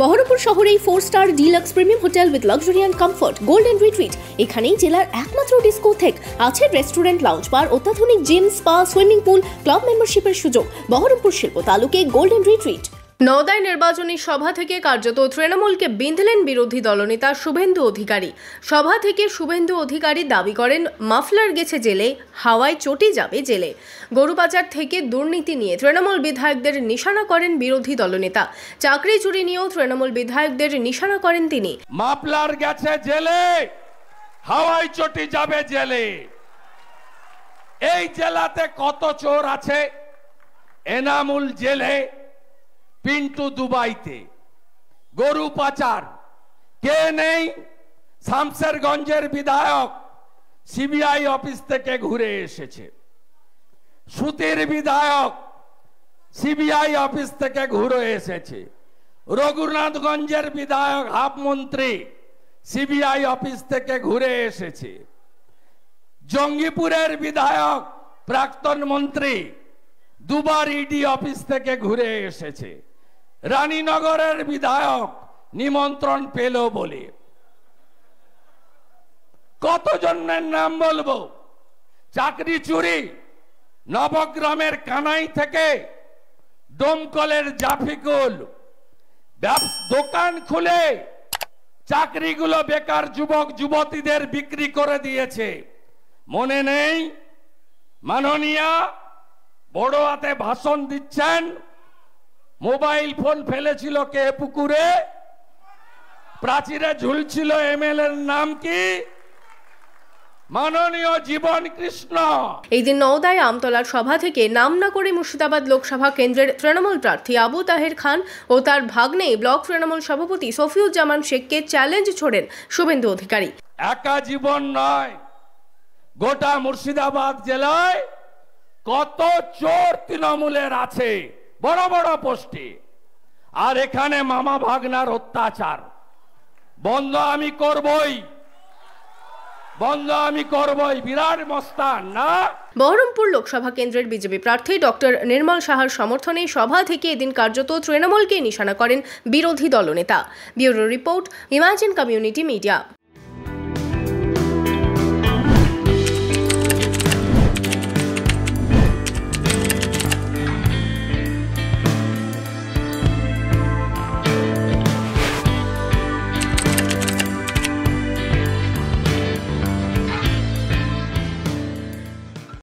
বহরমপুর শহরেই four star deluxe premium hotel with luxury and comfort golden retreat. এখানেই জেলার একমাত্র ডিস্কোথেক, আছে রেস্টুরেন্ট, লাউঞ্জ বার, অত্যাধুনিক gym, spa, swimming pool, club মেম্বারশিপের সুযোগ। বহরমপুর শিল্প তালুকে গোল্ডেন রিট্রিট। নওদায় নির্বাচনী সভা থেকে কার্যত তৃণমূলকে বিঁধলেন বিরোধী দলনেতা শুভেন্দু অধিকারী। সভা থেকে শুভেন্দু অধিকারী দাবি করেন, মাফলার গেছে জেলে, হাওয়ায় চটি যাবে জেলে। গরু পাচার থেকে দুর্নীতি নিয়ে তৃণমূল বিধায়কদের নিশানা করেন বিরোধী দলনেতা। চাকরি চুরি নিয়েও তৃণমূল বিধায়কদের নিশানা করেন তিনি। মাফলার গেছে জেলে, হাওয়ায় চটি যাবে জেলে। এই জেলাতে কত চোর আছে? এনামুল জেলে, পিন্টু দুবাইতে। গরু পাচার কে নেই? শামসেরগঞ্জের বিধায়ক সিবিআই অফিস থেকে ঘুরে এসেছে। সুতির বিধায়ক সিবিআই অফিস থেকে ঘুরে এসেছে। রঘুনাথগঞ্জের বিধায়ক হাফ মন্ত্রী সিবিআই অফিস থেকে ঘুরে এসেছে। জঙ্গিপুরের বিধায়ক প্রাক্তন মন্ত্রী দুবার ইডি অফিস থেকে ঘুরে এসেছে। রানীনগরের বিধায়ক নিমন্ত্রণ পেল বলে। কতজনের নাম বলবো? চাকরি চুরি নবগ্রামের কানাই থেকে ডোমকলের জাফিকুল দোকান খুলে চাকরিগুলো বেকার যুবক যুবতীদের বিক্রি করে দিয়েছে। মনে নেই? মাননীয়া বড় হাতে ভাষণ দিচ্ছেন, মোবাইল ফোন ফেলেছিল কে পুকুরে? প্রাচীরে ঝুলছিল এমএলএর নাম কি? মাননীয় জীবন কৃষ্ণ। এই দিন নওদায় আমতলার সভা থেকে নাম না করে মুর্শিদাবাদ লোকসভা কেন্দ্রের তৃণমূল প্রার্থী আবু তাহের খান ও তার ভাগ্নে ব্লক তৃণমূল সভাপতি সফিউজ্জামান শেখকে চ্যালেঞ্জ ছোড়েন শুভেন্দু অধিকারী। একা জীবন নয়, গোটা মুর্শিদাবাদ জেলায় কত চোর তৃণমূলের আছে বড় বড় পোস্টে, আর এখানে মামা ভাগনার অত্যাচার বন্ধ আমি করবই, বন্ধ আমি করবই। বিরাট মস্তান না? বহরমপুর লোকসভা কেন্দ্রের বিজেপি প্রার্থী ডক্টর নির্মল সাহার সমর্থনে সভা থেকে এদিন কার্যত তৃণমূলকে নিশানা করেন বিরোধী দলনেতা। Bureau report, imagine community media.